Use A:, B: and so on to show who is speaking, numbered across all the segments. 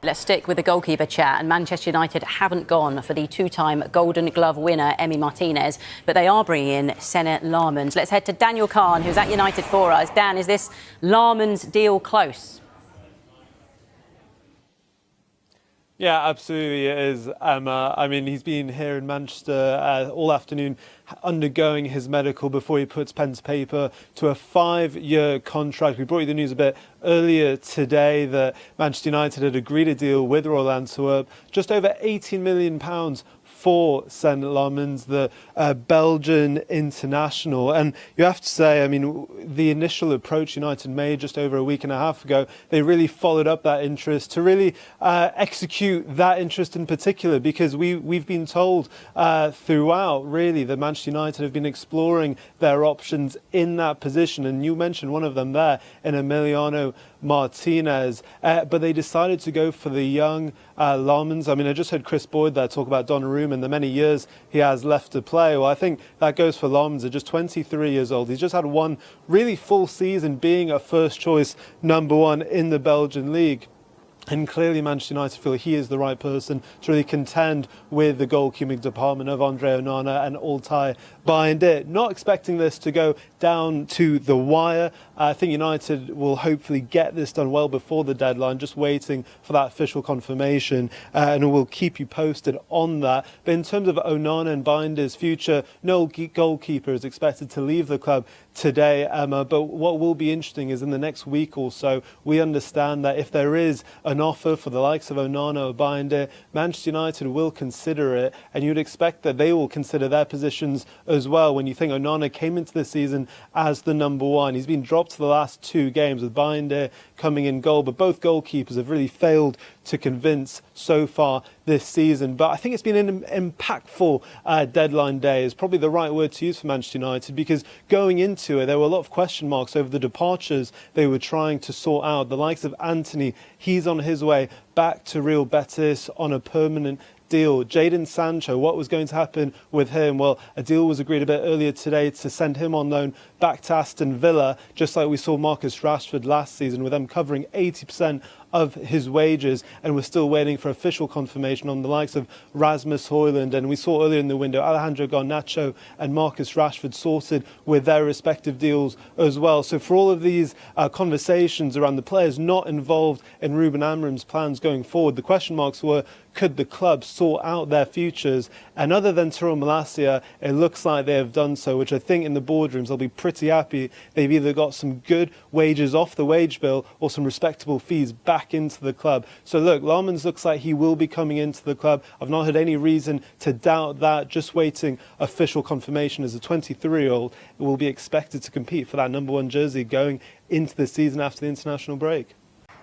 A: Let's stick with the goalkeeper chat, and Manchester United haven't gone for the two-time Golden Glove winner, Emi Martinez, but they are bringing in Senne Lammens. Let's head to Daniel Kahn, who's at United for us. Dan, is this Lammens deal close?
B: Yeah, absolutely it is, Emma. I mean, he's been here in Manchester all afternoon undergoing his medical before he puts pen to paper to a 5-year contract. We brought you the news a bit earlier today that Manchester United had agreed a deal with Royal Antwerp, just over £18 million for Senne Lammens, the Belgian international. And you have to say, I mean, the initial approach United made just over a week and a half ago, they really followed up that interest to really execute that interest in particular, because we've been told throughout, really, that Manchester United have been exploring their options in that position. And you mentioned one of them there, in Emiliano Martinez, but they decided to go for the young Lammens. I mean, I just heard Chris Boyd there talk about Donnarumma and the many years he has left to play. Well, I think that goes for Lammens at just 23 years old. He's just had one really full season being a first choice number one in the Belgian league. And clearly Manchester United feel he is the right person to really contend with the goalkeeping department of Andre Onana and Altay Bayindir. Not expecting this to go down to the wire. I think United will hopefully get this done well before the deadline, just waiting for that official confirmation, and we'll keep you posted on that. But in terms of Onana and Bayindir's future, no goalkeeper is expected to leave the club today, Emma. But what will be interesting is in the next week or so, we understand that if there is an offer for the likes of Onana or Bayindir, Manchester United will consider it, and you'd expect that they will consider their positions as well. When you think Onana came into the season as the number one, he's been dropped to the last 2 games with Bayindir coming in goal, but both goalkeepers have really failed to convince so far this season. But I think it's been an impactful deadline day is probably the right word to use for Manchester United, because going into it there were a lot of question marks over the departures they were trying to sort out. The likes of Antony, he's on his way back to Real Betis on a permanent deal. Jadon Sancho, what was going to happen with him? Well, a deal was agreed a bit earlier today to send him on loan back to Aston Villa, just like we saw Marcus Rashford last season, with them covering 80% of his wages, and we're still waiting for official confirmation on the likes of Rasmus Højlund. And we saw earlier in the window Alejandro Garnacho and Marcus Rashford sorted with their respective deals as well. So for all of these conversations around the players not involved in Ruben Amorim's plans going forward, the question marks were, could the club sort out their futures? And other than Tyrell Malacia, it looks like they have done so, which I think in the boardrooms they'll be pretty happy. They've either got some good wages off the wage bill or some respectable fees back into the club. So look, Lammens looks like he will be coming into the club. I've not had any reason to doubt that. Just waiting official confirmation. As a 23-year-old, will be expected to compete for that number 1 jersey going into the season after the international break.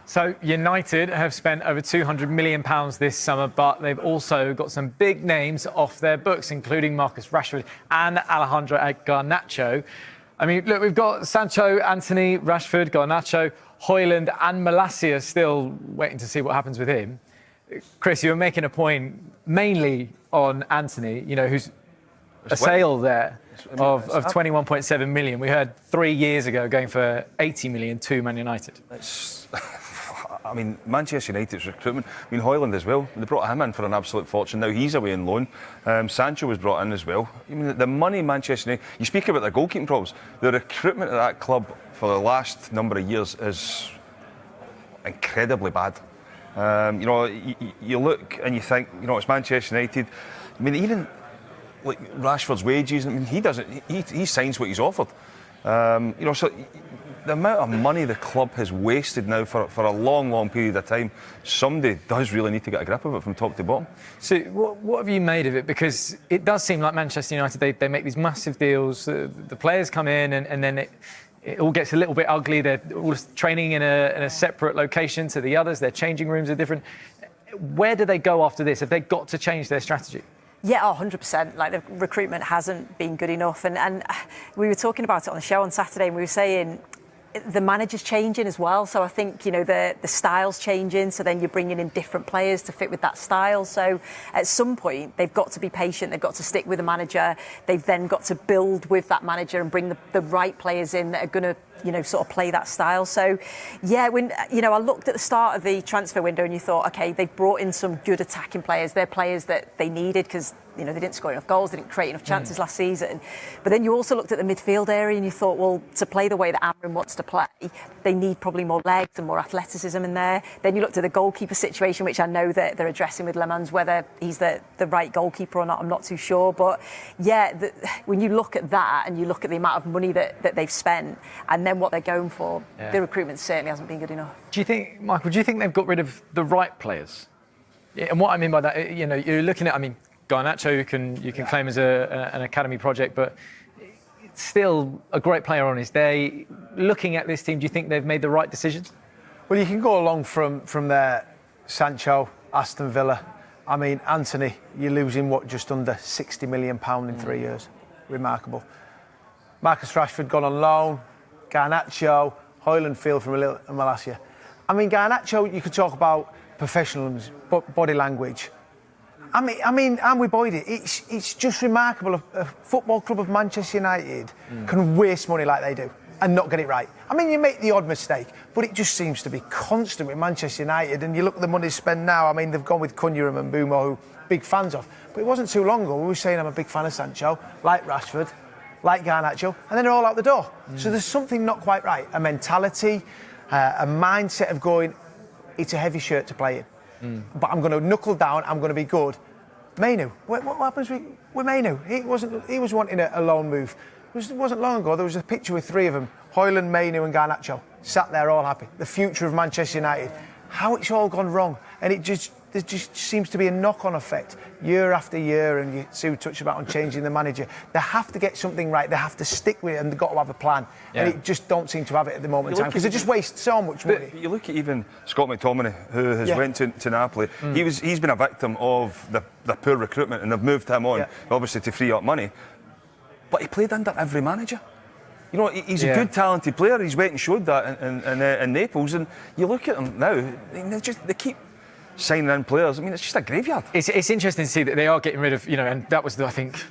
C: So United have spent over £200 million this summer, but they've also got some big names off their books, including Marcus Rashford and Alejandro Garnacho. I mean, look, we've got Sancho, Antony, Rashford, Garnacho, Højlund and Malacia still waiting to see what happens with him. Chris, you were making a point mainly on Antony, you know, who's a sale there of 21.7 million. We heard 3 years ago going for 80 million to Man United.
D: I mean, Manchester United's recruitment, I mean, Højlund as well, they brought him in for an absolute fortune. Now he's away on loan. Sancho was brought in as well. I mean, the money Manchester United, you speak about their goalkeeping problems, the recruitment of that club for the last number of years is incredibly bad. You know, you look and you think, you know, it's Manchester United. I mean, even like Rashford's wages, I mean, he signs what he's offered. You know, so the amount of money the club has wasted now for a long, long period of time, somebody does really need to get a grip of it from top to bottom. So
C: what have you made of it? Because it does seem like Manchester United, they make these massive deals, the players come in and then it all gets a little bit ugly. They're all training in a separate location to the others, their changing rooms are different. Where do they go after this? Have they got to change their strategy?
E: Yeah, 100%. Like, the recruitment hasn't been good enough. And we were talking about it on the show on Saturday, and we were saying the manager's changing as well. So I think, you know, the style's changing. So then you're bringing in different players to fit with that style. So at some point, they've got to be patient. They've got to stick with the manager. They've then got to build with that manager and bring the right players in that are going to, you know, sort of play that style. So, yeah, when, you know, I looked at the start of the transfer window and you thought, OK, they've brought in some good attacking players. They're players that they needed because, you know, they didn't score enough goals, they didn't create enough chances last season. But then you also looked at the midfield area and you thought, well, to play the way that Amrin wants to play, they need probably more legs and more athleticism in there. Then you looked at the goalkeeper situation, which I know that they're addressing with Lammens. Whether he's the right goalkeeper or not, I'm not too sure. But yeah, when you look at that and you look at the amount of money that they've spent and then what they're going for, the recruitment certainly hasn't been good enough.
C: Do you think, Michael, do you think they've got rid of the right players? Yeah, and what I mean by that, you know, you're looking at, I mean, Garnacho you can claim as an academy project, but it's still a great player on his day. Looking at this team, do you think they've made the right decisions?
F: Well, you can go along from there, Sancho, Aston Villa. I mean, Anthony, you're losing just under £60 million in 3 years. Remarkable. Marcus Rashford gone on loan. Garnacho, Hoyland Field from Malasia. I mean, Garnacho, you could talk about professionalism, body language. I mean, and with Boydie, it's just remarkable. A football club of Manchester United can waste money like they do and not get it right. I mean, you make the odd mistake, but it just seems to be constant with Manchester United. And you look at the money spent now. I mean, they've gone with Cunha and Mbeumo, who big fans of. But it wasn't too long ago we were saying I'm a big fan of Sancho, like Rashford, like Garnacho, and then they're all out the door. So there's something not quite right. A mentality, a mindset of going, it's a heavy shirt to play in. But I'm going to knuckle down, I'm going to be good. Mainu, what happens with Mainu? He was wanting a loan move. It wasn't long ago, there was a picture with three of them, Hoyland, Mainu and Garnacho, sat there all happy. The future of Manchester United. How it's all gone wrong. And there just seems to be a knock-on effect year after year, and Sue touched about on changing the manager. They have to get something right, they have to stick with it, and they've got to have a plan. And it just don't seem to have it at the moment in time, because they just waste so much money.
D: You look at even Scott McTominay, who has went to Napoli. He's been a victim of the poor recruitment, and they've moved him on, obviously to free up money. But he played under every manager. You know, he's a good, talented player. He's went and showed that in Naples, and you look at him now, they keep signing in players. I mean, it's just a graveyard.
C: It's interesting to see that they are getting rid of, you know, and that was, I think,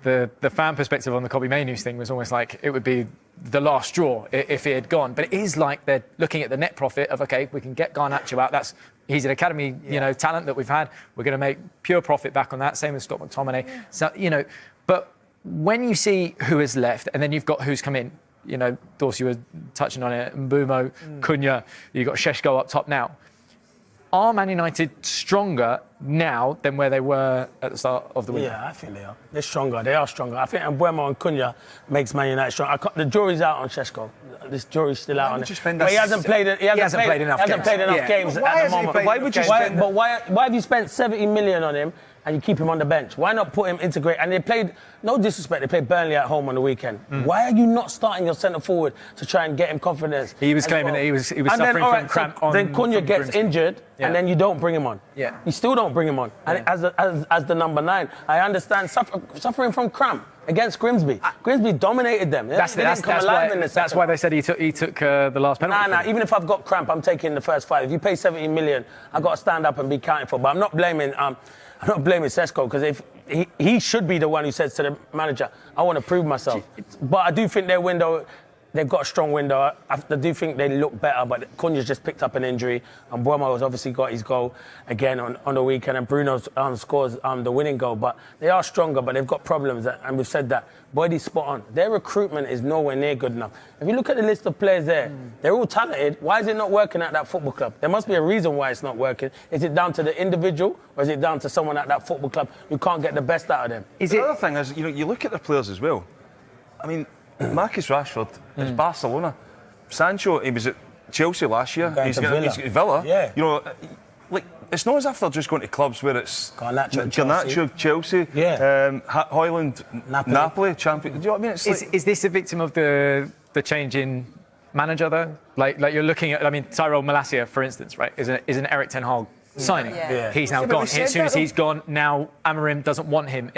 C: the fan perspective on the Kobbie Mainoo thing was almost like it would be the last straw if it had gone. But it is like they're looking at the net profit of, OK, we can get Garnacho out. He's an academy, you know, talent that we've had. We're going to make pure profit back on that. Same with Scott McTominay. So, you know, but when you see who has left and then you've got who's come in, you know, Dorsey was touching on it, Mbeumo, Cunha, you've got Šeško up top now. Are Man United stronger now than where they were at the start of the window?
G: Yeah, I think they are. They're stronger. They are stronger. I think Mbeumo and Cunha makes Man United strong. The jury's out on Šeško. This jury's still out on it. But he hasn't played enough games at the moment.
D: Why would you spend?
G: But why have you spent 70 million on him and you keep him on the bench? Why not put him integrate? And they played, no disrespect, they played Burnley at home on the weekend. Why are you not starting your centre forward to try and get him confidence?
C: He was claiming that he was suffering from cramp on.
G: Then Cunha gets injured and then you don't bring him on.
C: Yeah.
G: You still don't bring him on. And as the number 9, I understand suffering from cramp against Grimsby. Grimsby dominated them. That's
C: why they said he took the last penalty.
G: Nah, even if I've got cramp, I'm taking the first 5. If you pay 70 million, I've got to stand up and be counted for. But I'm not blaming Šeško, because if he should be the one who says to the manager, I want to prove myself. But I do think their window, they've got a strong window. I do think they look better, but Cunha's just picked up an injury, and Mbeumo has obviously got his goal again on the weekend, and Bruno scores the winning goal. But they are stronger, but they've got problems, and we've said that. Boydie's spot on. Their recruitment is nowhere near good enough. If you look at the list of players there, they're all talented. Why is it not working at that football club? There must be a reason why it's not working. Is it down to the individual, or is it down to someone at that football club who can't get the best out of them?
D: The other thing is, you look at the players as well. I mean, Marcus Rashford is Barcelona. Sancho, he was at Chelsea last year. He's at Villa.
G: Yeah.
D: You know, like, it's not as if they're just going to clubs where it's
G: Garnacho,
D: Chelsea, Hoyland, Napoli, champion. Do you know what I mean? It's
C: Is this a victim of the change in manager though? Like you're looking at, I mean, Tyrell Malacia, for instance, right, is an Eric Ten Hag signing.
E: Yeah.
C: He's now
F: but
C: gone.
F: we said
C: As soon
F: that,
C: as he's gone, now Amorim doesn't want him.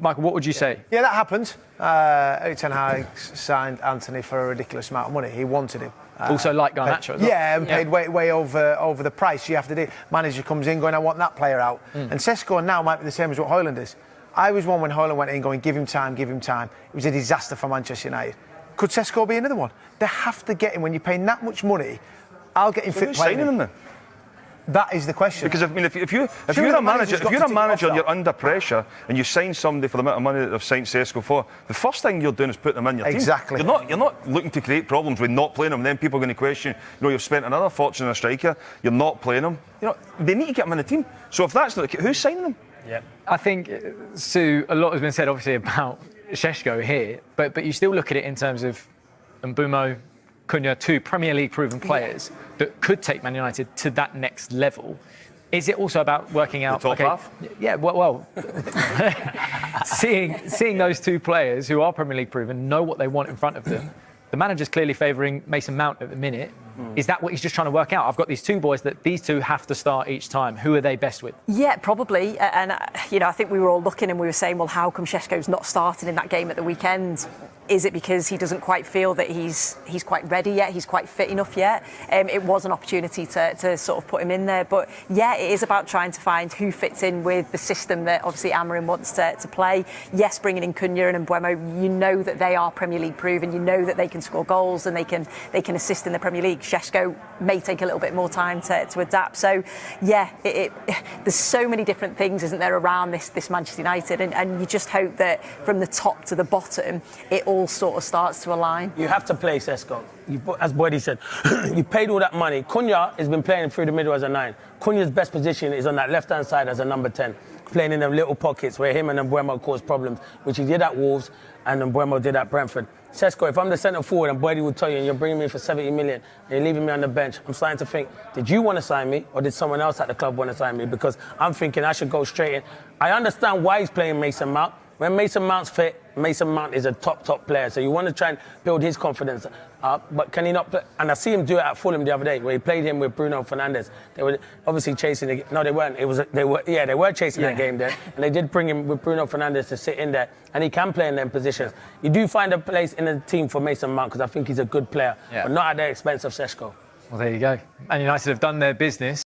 C: Michael, what would you say?
F: Yeah, that happened. Ten Hag signed Anthony for a ridiculous amount of money. He wanted him.
C: Also like Garnacho as well.
F: Yeah, and paid way over the price. You have to do. Manager comes in going, I want that player out. And Sesko now might be the same as what Højlund is. I was one when Højlund went in going, give him time. It was a disaster for Manchester United. Could Sesko be another one? They have to get him. When you're paying that much money, I'll get him fit playing
D: signing him then?
F: That is the question.
D: Because if you're
F: Surely
D: a manager,
F: the manager's
D: and you're under pressure and you sign somebody for the amount of money that they've signed Sesko for, the first thing you're doing is putting them in your team.
F: Exactly.
D: You're not looking to create problems with not playing them. Then people are going to question. You've spent another fortune on a striker. You're not playing them. They need to get them in the team. So if that's not the case, who's signing them?
G: Yeah.
C: I think, Sue, a lot has been said obviously about Šeško here, but you still look at it in terms of Mbumo, Cunha, two Premier League proven players that could take Man United to that next level. Is it also about working out
D: the top half?
C: Yeah, well seeing those two players who are Premier League proven, know what they want in front of them. The manager's clearly favouring Mason Mount at the minute. Is that what he's just trying to work out? I've got these two boys that these two have to start each time. Who are they best with?
E: Yeah, probably. And, I think we were all looking and we were saying, well, how come Šeško's not starting in that game at the weekend? Is it because he doesn't quite feel that he's quite ready yet? He's quite fit enough yet? It was an opportunity to sort of put him in there. But, yeah, it is about trying to find who fits in with the system that obviously Amorim wants to play. Yes, bringing in Cunha and Mbumo, you know that they are Premier League proven. You know that they can score goals and they can assist in the Premier League. Šeško may take a little bit more time to adapt. So, yeah, there's so many different things, isn't there, around this Manchester United, and you just hope that from the top to the bottom, it all sort of starts to align.
G: You have to play Sesko. As Boydie said, you paid all that money. Cunha has been playing through the middle as a 9. Cunha's best position is on that left-hand side as a number 10, playing in them little pockets where him and Mbumo cause problems, which he did at Wolves and Mbumo did at Brentford. Sesko, if I'm the centre forward and Boydie will tell you and you're bringing me in for 70 million and you're leaving me on the bench, I'm starting to think, did you want to sign me or did someone else at the club want to sign me? Because I'm thinking I should go straight in. I understand why he's playing Mason Mount. When Mason Mount's fit, Mason Mount is a top player. So you want to try and build his confidence up. But can he not play? And I see him do it at Fulham the other day, where he played him with Bruno Fernandes. They were obviously chasing. No, they weren't. They were chasing that game there. And they did bring him with Bruno Fernandes to sit in there. And he can play in them positions. You do find a place in the team for Mason Mount because I think he's a good player, but not at the expense of Šeško.
C: Well, there you go. Man United have done their business.